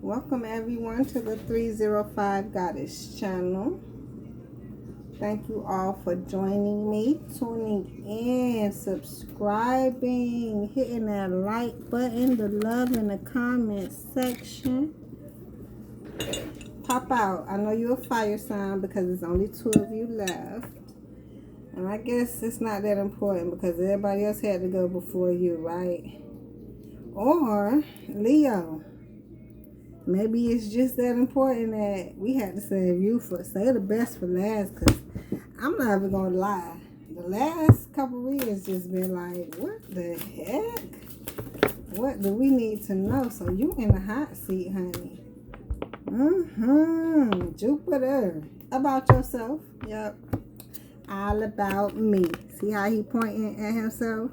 Welcome everyone to the 305 Goddess channel. Thank you all for joining me, tuning in, subscribing, hitting that like button, the love in the comment section. Pop out. I know you're a fire sign because there's only 2 of you left. And I guess it's not that important because everybody else had to go before you, right? Or Leo. Maybe it's just that important that we had to save you for, say the best for last, because I'm not even going to lie. The last couple of years just been like, what the heck? What do we need to know? So you in the hot seat, honey. Jupiter. About yourself. Yep. All about me. See how he pointing at himself?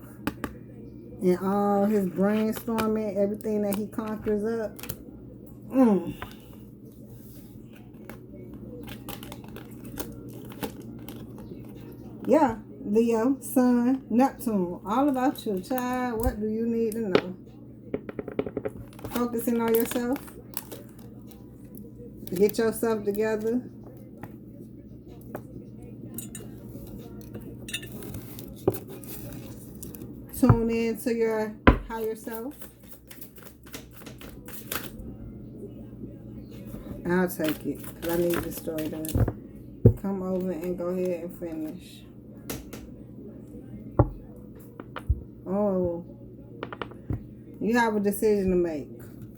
And all his brainstorming, everything that he conquers up. Yeah, Leo, Sun, Neptune, all about you, child. What do you need to know? Focusing on yourself. Get yourself together. Tune in to your higher self. I'll take it because I need this story to come over and go ahead and finish. Oh, you have a decision to make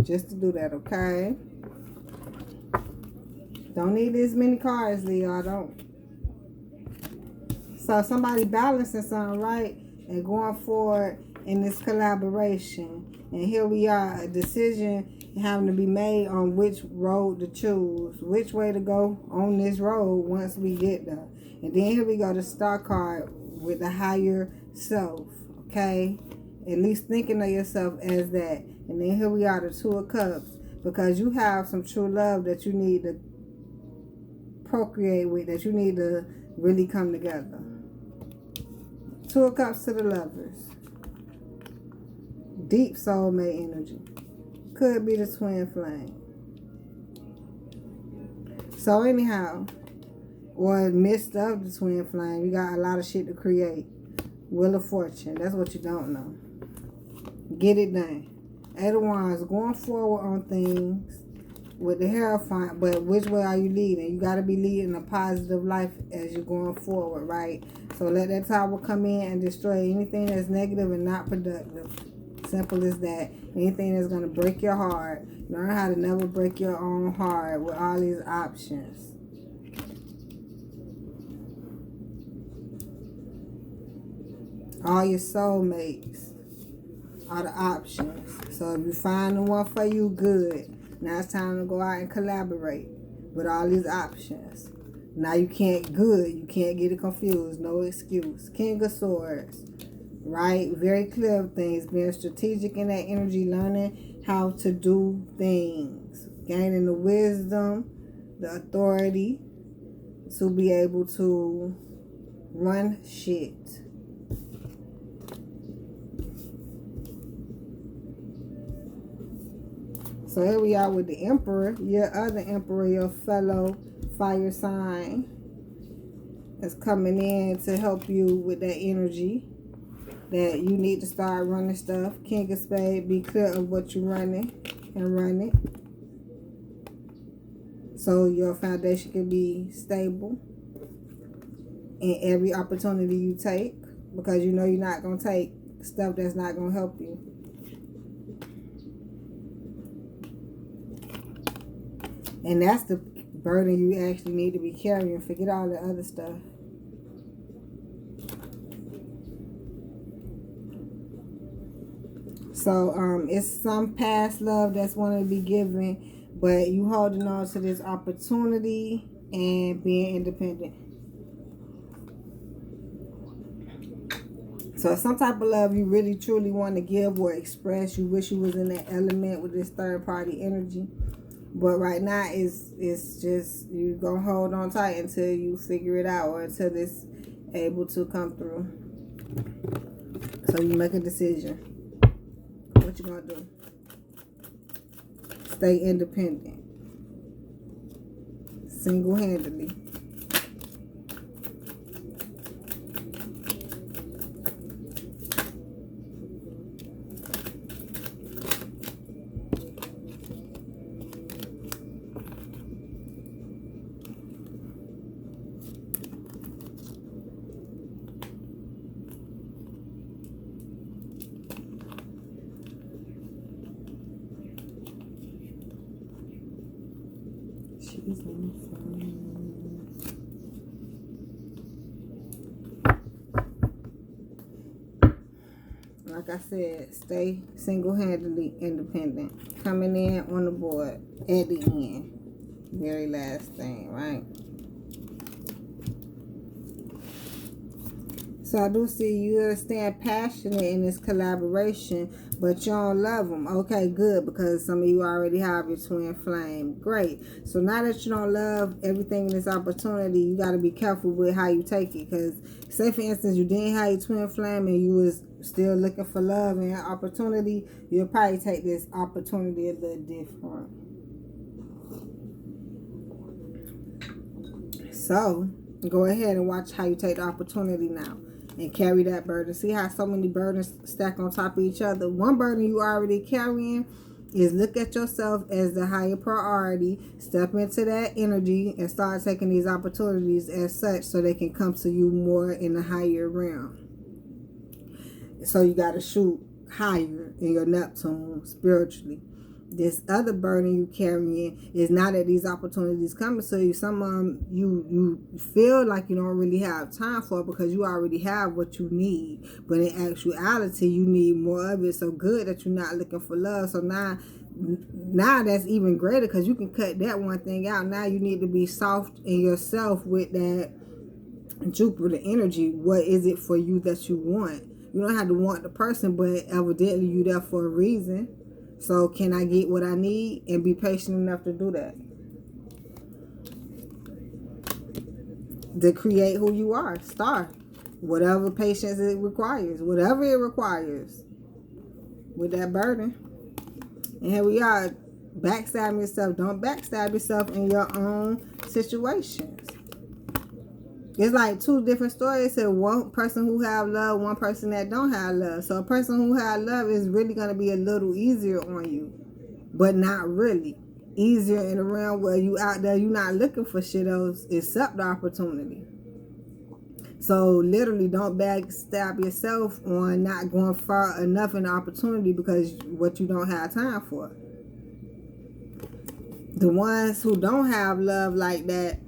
just to do that, okay? Don't need as many cards, Leo. I don't. So somebody balancing something, right? And going forward in this collaboration. And here we are, a decision having to be made on which road to choose, which way to go on this road once we get there. And then here we go, the star card with the higher self, okay? At least thinking of yourself as that. And then here we are, the 2 of Cups, because you have some true love that you need to procreate with, that you need to really come together. 2 of Cups to the Lovers. Deep soulmate energy. Could be the twin flame. So anyhow, or midst of the twin flame, you got a lot of shit to create. Wheel of Fortune. That's what you don't know. Get it done. 8 of Wands. Going forward on things with the Hierophant, but which way are you leading? You got to be leading a positive life as you're going forward, right? So let that Tower come in and destroy anything that's negative and not productive. Simple as that. Anything that's going to break your heart. Learn how to never break your own heart with all these options. All your soulmates are the options. So if you find the one for you, good. Now it's time to go out and collaborate with all these options. Now you can't get it confused. No excuse. King of Swords. Right? Very clear of things. Being strategic in that energy. Learning how to do things. Gaining the wisdom, the authority to be able to run shit. So here we are with the Emperor. Your other Emperor, your fellow fire sign, is coming in to help you with that energy that you need to start running stuff. King of Spades, be clear of what you're running and run it. So your foundation can be stable in every opportunity you take, because you know you're not going to take stuff that's not going to help you. And that's the burden you actually need to be carrying. Forget all the other stuff. So it's some past love that's wanting to be given, but you holding on to this opportunity and being independent. So it's some type of love you really truly want to give or express. You wish you was in that element with this third party energy. But right now, it's just, you're going to hold on tight until you figure it out, or until it's able to come through. So you make a decision. What you going to do? stay independent. Single-handedly. She's on the phone. Like I said, stay single-handedly independent. Coming in on the board at the end. Very last thing, right? So I do see you understand passionate in this collaboration, but you don't love them. Okay, good, because some of you already have your twin flame. Great. So now that you don't love everything in this opportunity, you got to be careful with how you take it. Because say, for instance, you didn't have your twin flame and you was still looking for love and opportunity, you'll probably take this opportunity a little different. So go ahead and watch how you take the opportunity now. And carry that burden. See how so many burdens stack on top of each other? One burden you already carrying is look at yourself as the higher priority. Step into that energy and start taking these opportunities as such so they can come to you more in the higher realm. So you got to shoot higher in your Neptune spiritually. This other burden you carrying is not that these opportunities coming to you. Some of them you feel like you don't really have time for because you already have what you need. But in actuality, you need more of it. So good that you're not looking for love. So now that's even greater because you can cut that one thing out. Now you need to be soft in yourself with that Jupiter energy. What is it for you that you want? You don't have to want the person, but evidently you there for a reason. So can I get what I need and be patient enough to do that? To create who you are. Start. Whatever patience it requires. Whatever it requires. With that burden. And here we are. Backstab yourself. Don't backstab yourself in your own situations. It's like two different stories. So one person who have love, one person that don't have love. So a person who have love is really going to be a little easier on you. But not really. Easier in the realm where you out there, you're not looking for shit else except the opportunity. So literally don't backstab yourself on not going far enough in the opportunity because what you don't have time for. The ones who don't have love like that,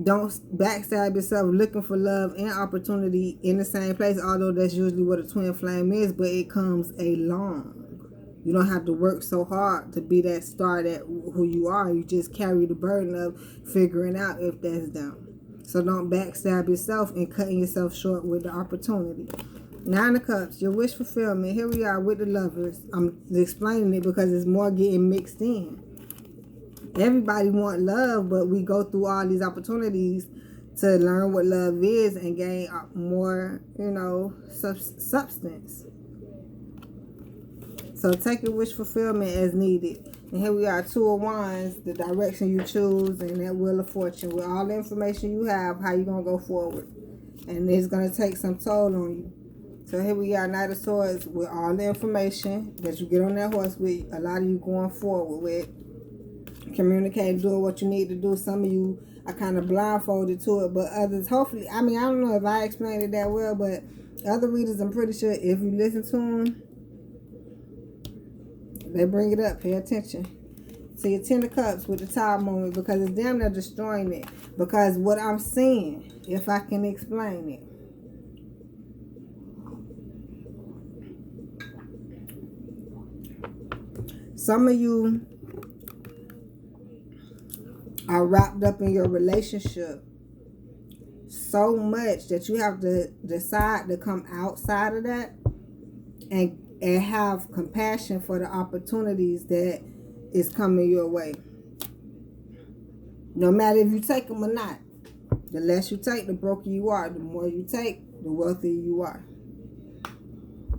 don't backstab yourself looking for love and opportunity in the same place, although that's usually what a twin flame is, but it comes along. You don't have to work so hard to be that star that who you are. You just carry the burden of figuring out if that's them. So don't backstab yourself and cutting yourself short with the opportunity. 9 of Cups, your wish fulfillment. Here we are with the Lovers. I'm explaining it because it's more getting mixed in. Everybody want love, but we go through all these opportunities to learn what love is and gain more, substance. So take your wish fulfillment as needed. And here we are, 2 of Wands, the direction you choose, and that Wheel of Fortune. With all the information you have, how you going to go forward. And it's going to take some toll on you. So here we are, Knight of Swords, with all the information that you get on that horse with, a lot of you going forward with. Communicating, doing what you need to do. Some of you are kind of blindfolded to it, but others, hopefully, I don't know if I explained it that well, but other readers, I'm pretty sure if you listen to them, they bring it up. Pay attention. See your 10 of Cups with the Tower moment, because it's them that are destroying it. Because what I'm seeing, if I can explain it, some of you are wrapped up in your relationship so much that you have to decide to come outside of that and have compassion for the opportunities that is coming your way. No matter if you take them or not. The less you take, the broker you are. The more you take, the wealthier you are.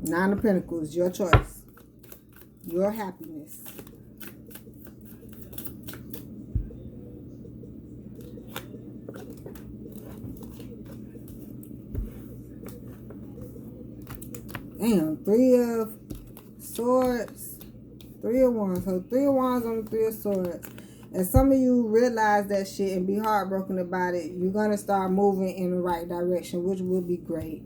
9 of Pentacles, your choice. Your happiness. Damn, 3 of Swords, 3 of Wands. So 3 of Wands on the 3 of Swords. And some of you realize that shit and be heartbroken about it. You're going to start moving in the right direction, which will be great.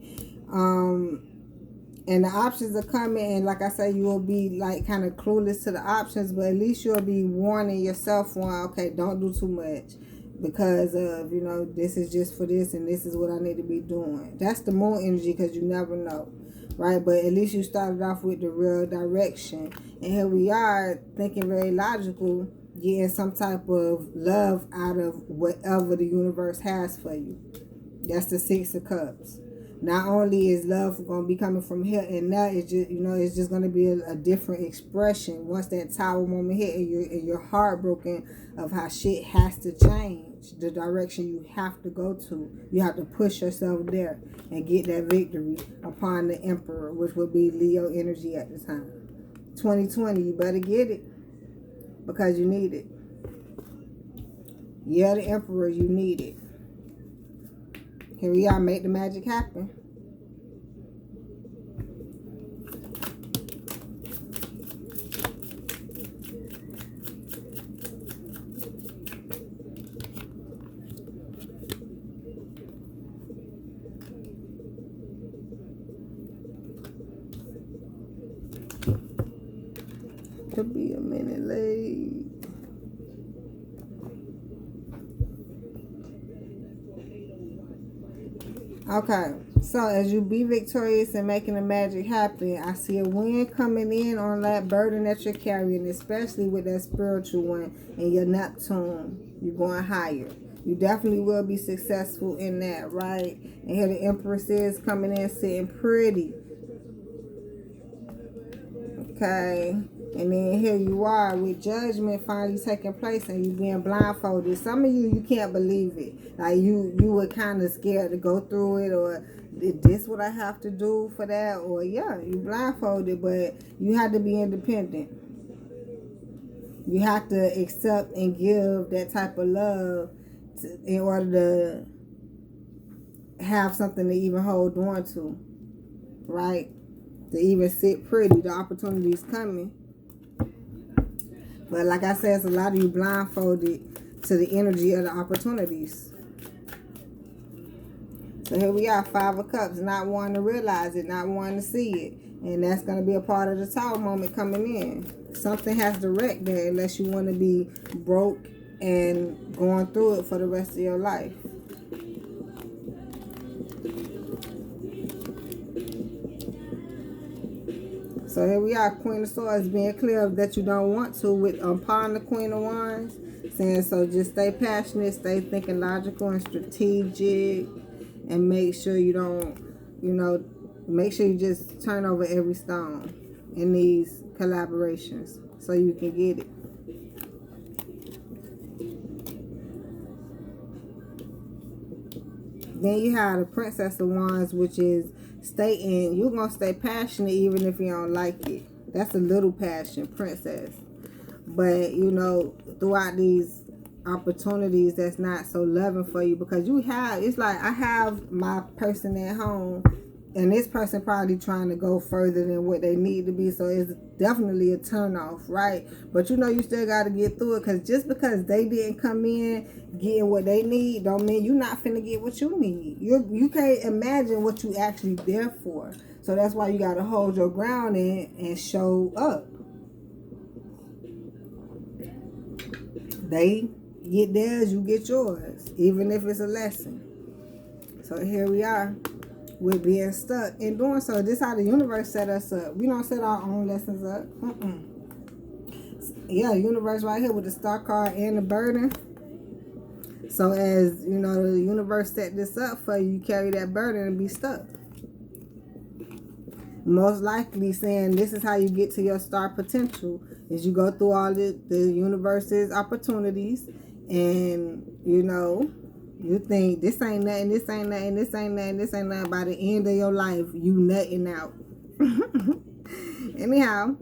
And the options are coming, and like I said, you will be like kind of clueless to the options, but at least you'll be warning yourself on, okay, don't do too much because of, you know, this is just for this and this is what I need to be doing. That's the moon energy, because you never know, right? But at least you started off with the real direction. And here we are thinking very logical, getting some type of love out of whatever the universe has for you. That's the 6 of Cups. Not only is love going to be coming from here and that, it's just, you know, it's just going to be a different expression once that Tower moment hit, and you're heartbroken of how shit has to change, the direction you have to go to. You have to push yourself there and get that victory upon the Emperor, which would be Leo energy at the time. 2020, you better get it because you need it. Yeah, the Emperor, you need it. Here we are, make the magic happen. Could be a minute late. Okay, so as you be victorious and making the magic happen, I see a wind coming in on that burden that you're carrying, especially with that spiritual one and your Neptune. You're going higher. You definitely will be successful in that, right? And here the Empress is coming in sitting pretty. Okay, and then here you are with judgment finally taking place and you being blindfolded. Some of you can't believe it. Like you were kind of scared to go through it, or is this what I have to do for that? Or yeah, you blindfolded, but you have to be independent. You have to accept and give that type of love in order to have something to even hold on to, right? To even sit pretty. The opportunity is coming. But like I said, it's a lot of you blindfolded to the energy of the opportunities. So here we are, 5 of Cups, not wanting to realize it, not wanting to see it. And that's going to be a part of the Tower moment coming in. Something has to wreck there unless you want to be broke and going through it for the rest of your life. So here we are, Queen of Swords, being clear that you don't want to with upon the Queen of Wands. Saying, so just stay passionate, stay thinking logical and strategic, and make sure you don't, you know, make sure you just turn over every stone in these collaborations so you can get it. Then you have the Princess of Wands, which is stating you're going to stay passionate even if you don't like it. That's a little passion, princess. But, you know, throughout these opportunities that's not so loving for you, because you have, it's like I have my person at home and this person probably trying to go further than what they need to be, so it's definitely a turn off, right? But you know you still got to get through it, because just because they didn't come in getting what they need don't mean you're not finna get what you need. You can't imagine what you actually there for. So that's why you got to hold your ground and show up. They get theirs, you get yours, even if it's a lesson. So here we are. We're being stuck in doing so. This is how the universe set us up. We don't set our own lessons up. Yeah, the universe right here with the Star card and the burden. So as, you know, the universe set this up for you, you carry that burden and be stuck. Most likely saying this is how you get to your star potential, is you go through all the universe's opportunities, and, you know, you think this ain't nothing, this ain't nothing, this ain't nothing, this ain't nothing. By the end of your life, you nutting out. Anyhow,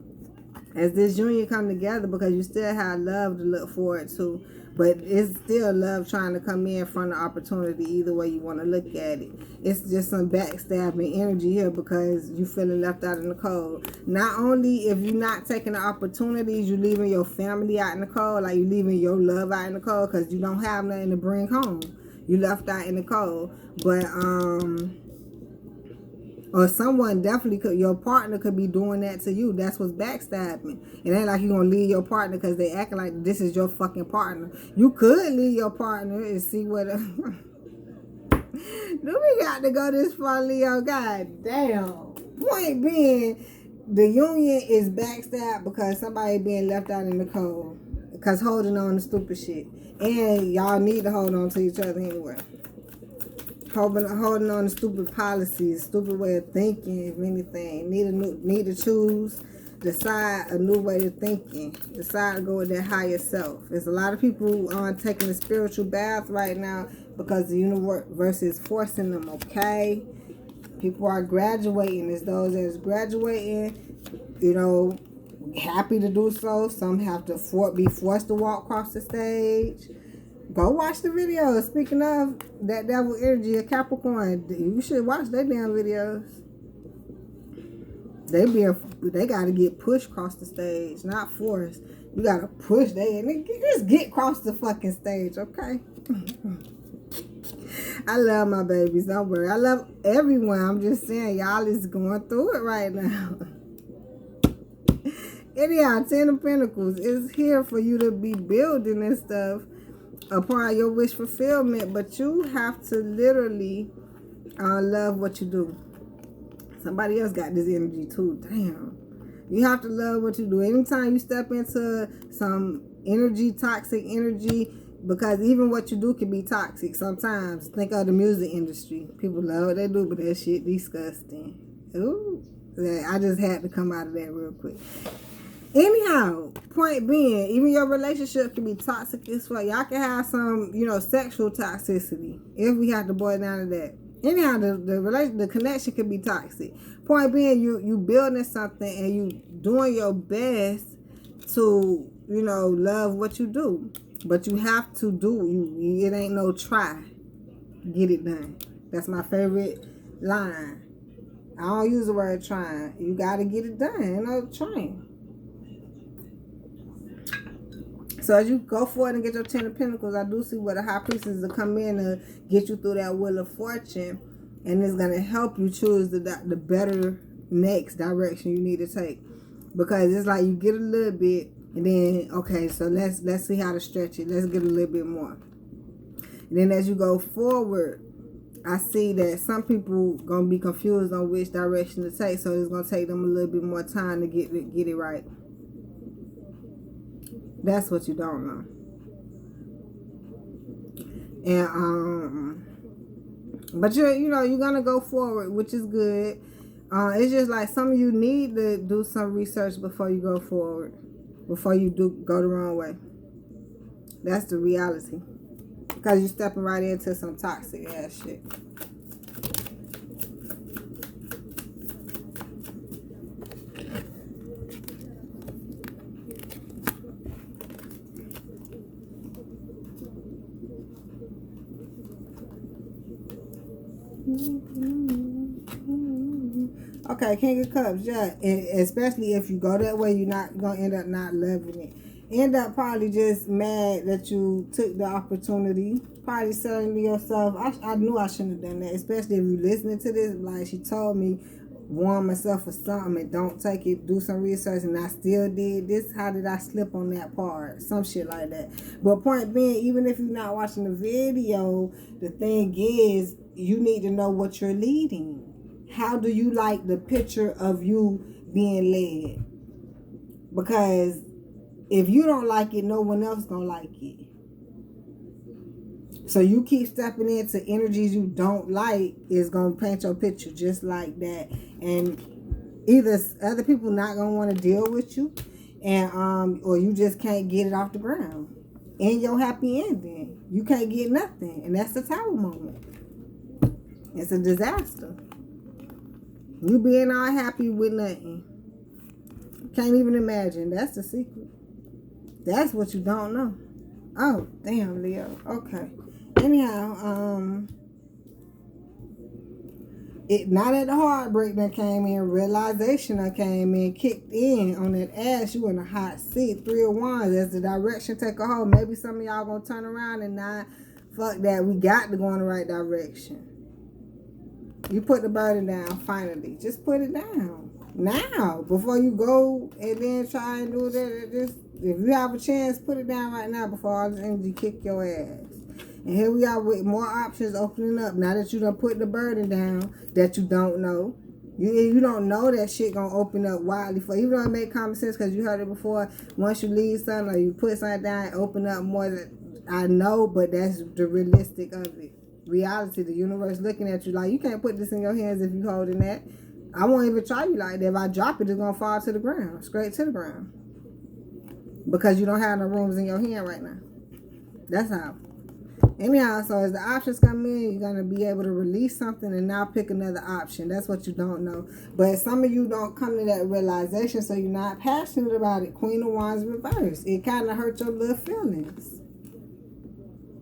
as this union come together, because you still have love to look forward to, but it's still love trying to come in from the opportunity, either way you want to look at it. It's just some backstabbing energy here because you feeling left out in the cold. Not only if you're not taking the opportunities, you leaving your family out in the cold, like you leaving your love out in the cold because you don't have nothing to bring home. You left out in the cold. But or someone definitely could, your partner could be doing that to you. That's what's backstabbing. It ain't like you gonna leave your partner because they acting like this is your fucking partner. You could leave your partner and see what do we got to go this far, Leo? God damn. Point being, the union is backstabbed because somebody being left out in the cold, because holding on to stupid shit. And y'all need to hold on to each other anyway. Holding on to stupid policies, stupid way of thinking, if anything. Need to choose, decide a new way of thinking. Decide to go with that higher self. There's a lot of people taking a spiritual bath right now because the universe is forcing them, okay? People are graduating. It's those that's graduating, you know, happy to do so. Some have to be forced to walk across the stage. Go watch the videos. Speaking of that devil energy of Capricorn, you should watch their damn videos. They gotta get pushed across the stage, not forced. You gotta push just get across the fucking stage, okay? I love my babies, don't worry. I love everyone. I'm just saying, y'all is going through it right now. Anyhow, 10 of Pentacles is here for you to be building and stuff upon your wish fulfillment, but you have to literally love what you do. Somebody else got this energy too. Damn. You have to love what you do. Anytime you step into some energy, toxic energy, because even what you do can be toxic sometimes. Think of the music industry. People love what they do, but that shit disgusting. Ooh. I just had to come out of that real quick. Anyhow, point being, even your relationship can be toxic as fuck. Y'all can have some, sexual toxicity, if we have to boil down to that. Anyhow, the connection can be toxic. Point being, you building something and you doing your best to, love what you do. But you have to do, it ain't no try. Get it done. That's my favorite line. I don't use the word trying. You got to get it done. Ain't no trying. So as you go forward and get your 10 of Pentacles, I do see where the High Priestess will come in to get you through that Wheel of Fortune. And it's going to help you choose the better next direction you need to take. Because it's like you get a little bit and then, okay, so let's see how to stretch it. Let's get a little bit more. And then as you go forward, I see that some people going to be confused on which direction to take. So it's going to take them a little bit more time to get it right. That's what you don't know. And but you're gonna go forward, which is good. It's just like some of you need to do some research before you go forward, before you go the wrong way. That's the reality, because you're stepping right into some toxic ass shit. Okay, King of Cups, yeah. And especially if you go that way, you're not going to end up not loving it. End up probably just mad that you took the opportunity. Probably saying to yourself, I knew I shouldn't have done that. Especially if you're listening to this, like she told me, warn myself for something and don't take it, do some research, and I still did this. How did I slip on that part? Some shit like that. But point being, even if you're not watching the video, the thing is, you need to know what you're leading. How do you like the picture of you being led? Because if you don't like it, no one else gonna like it. So you keep stepping into energies you don't like, is gonna paint your picture just like that. And either other people not gonna want to deal with you, and or you just can't get it off the ground. And your happy ending, you can't get nothing, and that's the Tower moment. It's a disaster. You being all happy with nothing. Can't even imagine. That's the secret. That's what you don't know. Oh, damn, Leo. Okay. Anyhow, now that the heartbreak that came in, realization that came in, kicked in on that ass, you in a hot seat. 3 of Wands, as the direction take a hold. Maybe some of y'all gonna turn around and not, fuck that, we got to go in the right direction. You put the burden down, finally. Just put it down. Now, before you go and then try and do that. Just, if you have a chance, put it down right now before all this energy kick your ass. And here we are with more options opening up. Now that you done put the burden down that you don't know. You don't know that shit gonna open up widely for you. Even though it make common sense because you heard it before. Once you leave something or you put something down, open up more. I know, but that's the realistic of it. Reality, the universe looking at you like, you can't put this in your hands if you holding that. I won't even try you like that. If I drop it, it's gonna fall to the ground, straight to the ground. Because you don't have no rooms in your hand right now. That's how. Anyhow, so as the options come in, you're going to be able to release something and now pick another option. That's what you don't know. But some of you don't come to that realization, so you're not passionate about it. Queen of Wands reversed. It kind of hurt your little feelings.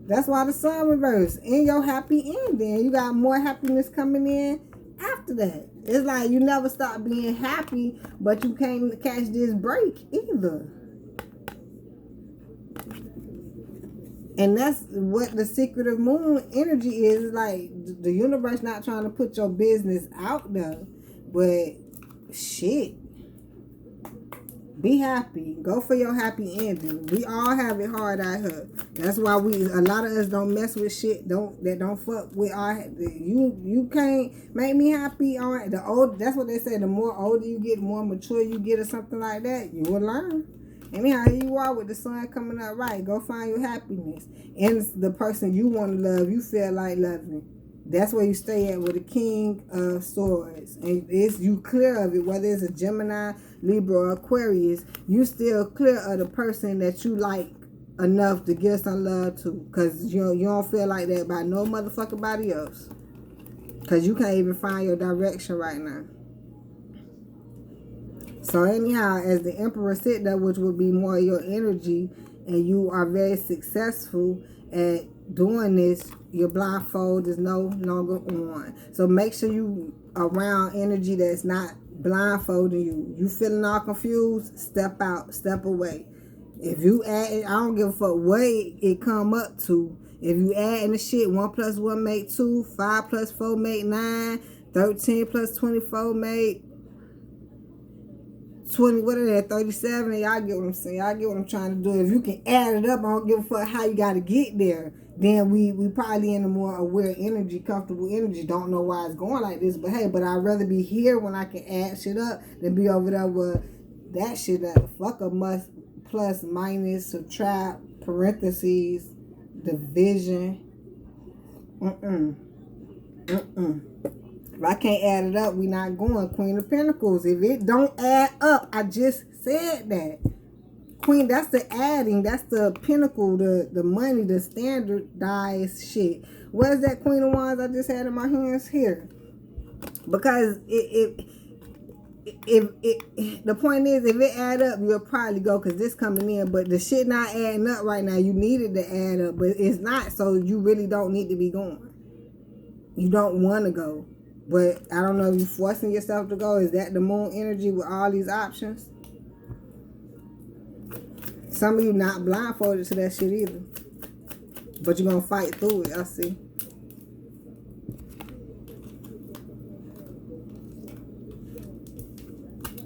That's why the Sun reversed. In your happy ending, you got more happiness coming in after that. It's like you never stop being happy, but you can't catch this break either. And that's what the secret of moon energy is. Like, the universe not trying to put your business out there. But, shit. Be happy. Go for your happy ending. We all have it hard out here. That's why a lot of us don't mess with shit that don't fuck with our... You can't make me happy. That's what they say. The more older you get, the more mature you get or something like that, you will learn. Anyhow, here you are with the sun coming up right. Go find your happiness. And the person you want to love, you feel like loving. That's where you stay at with the King of Swords. And it's you clear of it, whether it's a Gemini, Libra, or Aquarius, you still clear of the person that you like enough to give some love to. Because you don't feel like that by no motherfucking body else. Because you can't even find your direction right now. So anyhow, as the Emperor sit there, which would be more your energy, and you are very successful at doing this, your blindfold is no longer on. So make sure you around energy that's not blindfolding you. You feeling all confused? Step out, step away. If you add, I don't give a fuck what it come up to. If you add in the shit, 1 + 1 make 2, 5 + 4 make 9, 13 + 24 make 20, what are that, 37? Y'all get what I'm saying. Y'all get what I'm trying to do. If you can add it up, I don't give a fuck how you got to get there. Then we probably in a more aware energy, comfortable energy. Don't know why it's going like this, but hey, but I'd rather be here when I can add shit up than be over there with that shit up. Fuck a must, plus, minus, subtract, parentheses, division. If I can't add it up, we not going. Queen of Pentacles. If it don't add up, I just said that. Queen, that's the adding. That's the pinnacle, the money, the standardized shit. Where's that Queen of Wands I just had in my hands? Here. Because the point is, if it add up, you'll probably go because this coming in. But the shit not adding up right now. You needed to add up, but it's not. So you really don't need to be going. You don't want to go. But I don't know if you're forcing yourself to go. Is that the moon energy with all these options? Some of you not blindfolded to that shit either. But you're going to fight through it, I see.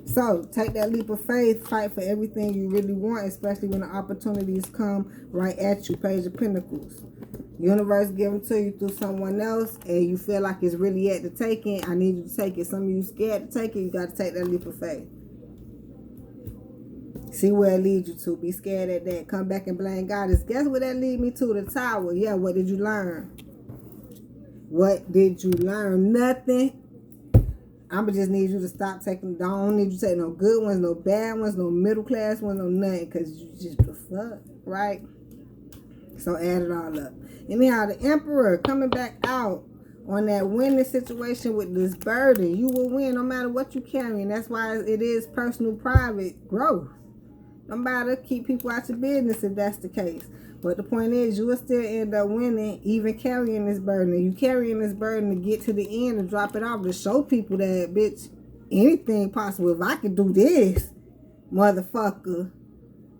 So, take that leap of faith. Fight for everything you really want, especially when the opportunities come right at you. Page of Pentacles. Universe give them to you through someone else, and you feel like it's really at the taking. I need you to take it. Some of you scared to take it. You got to take that leap of faith. See where it leads you to. Be scared at that. Come back and blame God. Guess where that lead me to? The Tower. Yeah, what did you learn? What did you learn? Nothing. I'ma just need you to stop taking. Don't need you to take no good ones, no bad ones, no middle class ones, no nothing. Because you just the fuck, right? So add it all up. Anyhow, the Emperor coming back out on that winning situation with this burden. You will win no matter what you carry. And that's why it is personal private growth. No matter, keep people out your business if that's the case. But the point is, you will still end up winning, even carrying this burden. And you carrying this burden to get to the end and drop it off to show people that, bitch, anything possible. If I can do this, motherfucker,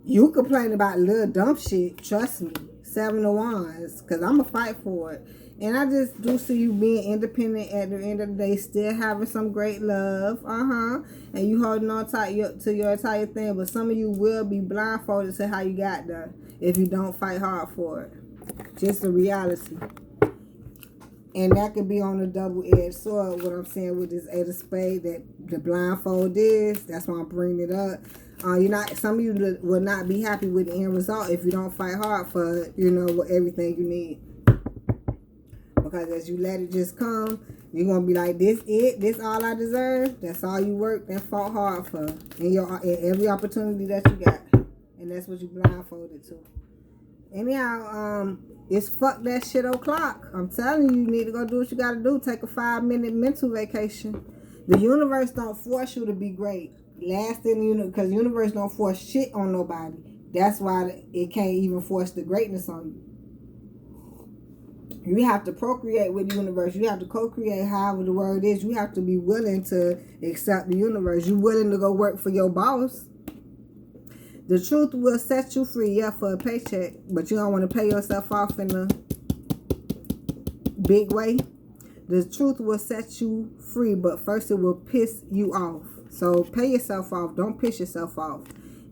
you complain about little dumb shit. Trust me. 7 of Wands. Because I'm going to fight for it. And I just do see you being independent at the end of the day, still having some great love. And you holding on tight to your entire thing. But some of you will be blindfolded to how you got there if you don't fight hard for it. Just a reality. And that could be on a double-edged sword, what I'm saying with this 8 of Spades, that the blindfold is. That's why I'm bringing it up. Some of you will not be happy with the end result if you don't fight hard for, everything you need. Because as you let it just come, you're going to be like, this all I deserve. That's all you worked and fought hard for. In every opportunity that you got. And that's what you blindfolded to. Anyhow, it's fuck that shit o'clock. I'm telling you, you need to go do what you got to do. Take a 5-minute mental vacation. The universe don't force you to be great. Last thing, because the universe don't force shit on nobody. That's why it can't even force the greatness on you. You have to procreate with the universe. You have to co-create, however the word is. You have to be willing to accept the universe. You willing to go work for your boss. The truth will set you free, for a paycheck. But you don't want to pay yourself off in a big way. The truth will set you free, but first it will piss you off. So pay yourself off. Don't piss yourself off.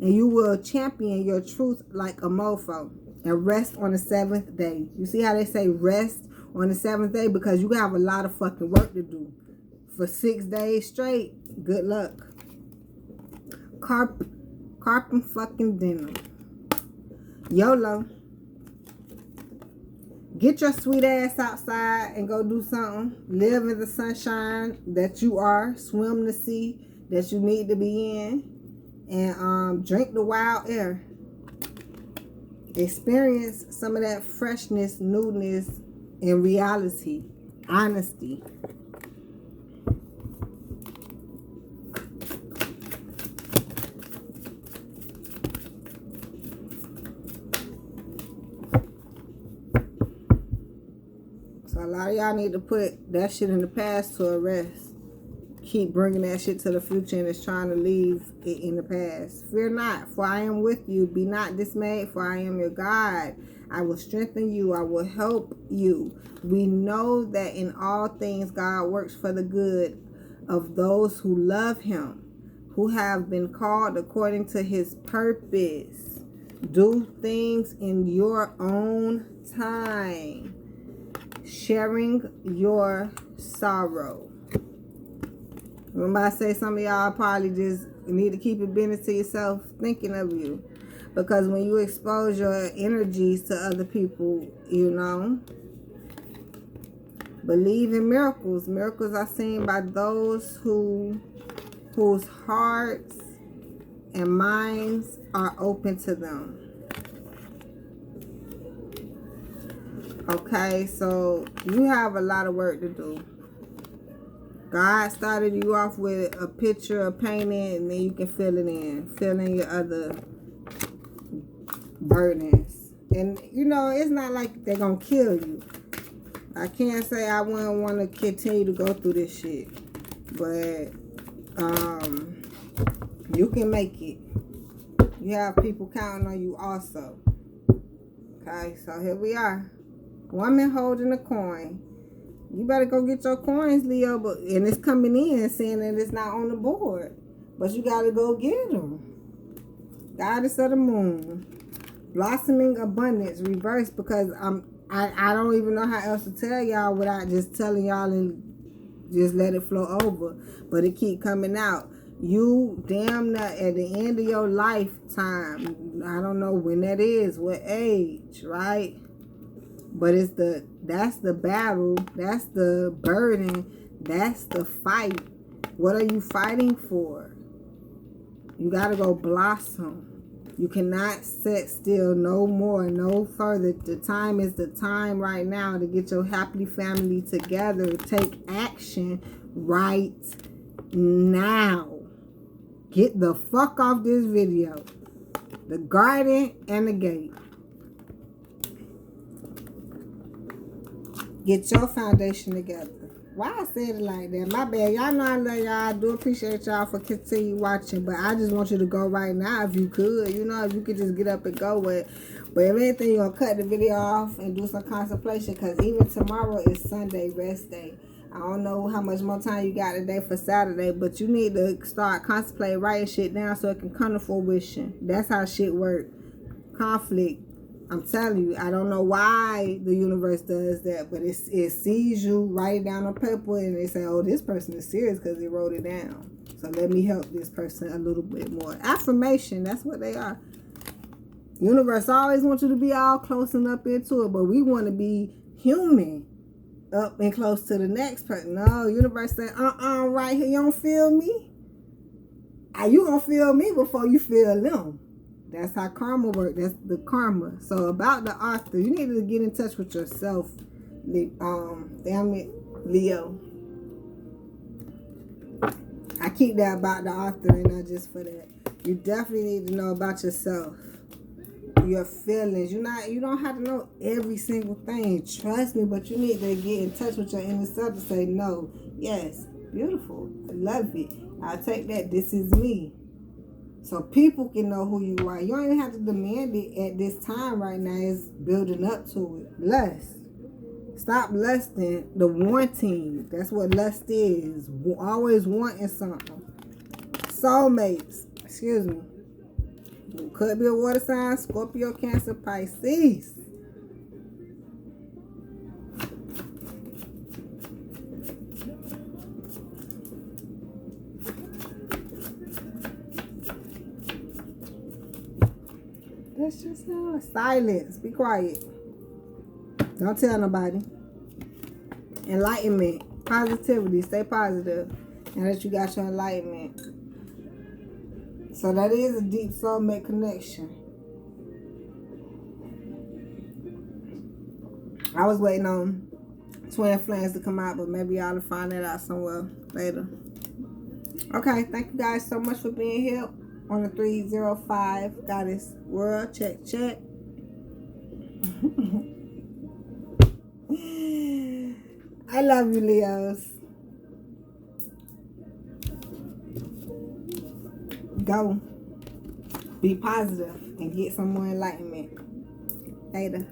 And you will champion your truth like a mofo. And rest on the 7th day. You see how they say rest on the 7th day? Because you have a lot of fucking work to do. For 6 days straight, good luck. Carping fucking dinner. YOLO. Get your sweet ass outside and go do something. Live in the sunshine that you are. Swim the sea that you need to be in. And drink the wild air. Experience some of that freshness, newness, and reality. Honesty. So a lot of y'all need to put that shit in the past to a rest. Keep bringing that shit to the future and it's trying to leave it in the past. Fear not, for I am with you. Be not dismayed, for I am your God. I will strengthen you. I will help you. We know that in all things God works for the good of those who love him, who have been called according to his purpose. Do things in your own time, sharing your sorrow. Remember I say some of y'all probably just need to keep it business to yourself, thinking of you. Because when you expose your energies to other people, believe in miracles. Miracles are seen by those whose hearts and minds are open to them. Okay, so you have a lot of work to do. God started you off with a picture, a painting, and then you can fill it in. Fill in your other burdens. And, it's not like they're going to kill you. I can't say I wouldn't want to continue to go through this shit. But, you can make it. You have people counting on you also. Okay, so here we are. Woman holding a coin. You better go get your coins, Leo. And it's coming in saying that it's not on the board. But you got to go get them. Goddess of the moon. Blossoming abundance. Reverse, because I don't even know how else to tell y'all without just telling y'all and just let it flow over. But it keep coming out. You damn near at the end of your lifetime. I don't know when that is. What age, right? But that's the battle, that's the burden, that's the fight. What are you fighting for? You gotta go blossom. You cannot sit still no more, no further. The time is the time right now to get your happy family together. Take action right now. Get the fuck off this video. The garden and the gate. Get your foundation together. Why I said it like that? My bad. Y'all know I love y'all. I do appreciate y'all for continue watching. But I just want you to go right now if you could. You know, if you could just get up and go with. But if anything, you're going to cut the video off and do some contemplation. Because even tomorrow is Sunday, rest day. I don't know how much more time you got today for Saturday. But you need to start contemplating, writing shit down so it can come to fruition. That's how shit work. Conflict. I'm telling you, I don't know why the universe does that, but it sees you, write it down on paper, and they say, oh, this person is serious because they wrote it down. So let me help this person a little bit more. Affirmation, that's what they are. Universe always wants you to be all close and up into it, but we want to be human, up and close to the next person. No, universe saying, right here, you don't feel me? You gonna feel me before you feel them. That's how karma works. That's the karma. So about the author, you need to get in touch with yourself. Damn it, Leo. I keep that about the author and not just for that. You definitely need to know about yourself. Your feelings. You don't have to know every single thing. Trust me, but you need to get in touch with your inner self to say, no, yes, beautiful. I love it. I'll take that. This is me. So people can know who you are. You don't even have to demand it at this time right now. It's building up to it. Lust. Stop lusting. The wanting. That's what lust is. Always wanting something. Soulmates. Excuse me. Could be a water sign. Scorpio, Cancer, Pisces. That's just silence. Be quiet. Don't tell nobody. Enlightenment. Positivity. Stay positive. Now that you got your enlightenment. So that is a deep soulmate connection. I was waiting on TwinFlames to come out, but maybe y'all will find that out somewhere later. Okay, thank you guys so much for being here on the 305 Goddess World. Check. I love you, Leos. Go. Be positive and get some more enlightenment. Later.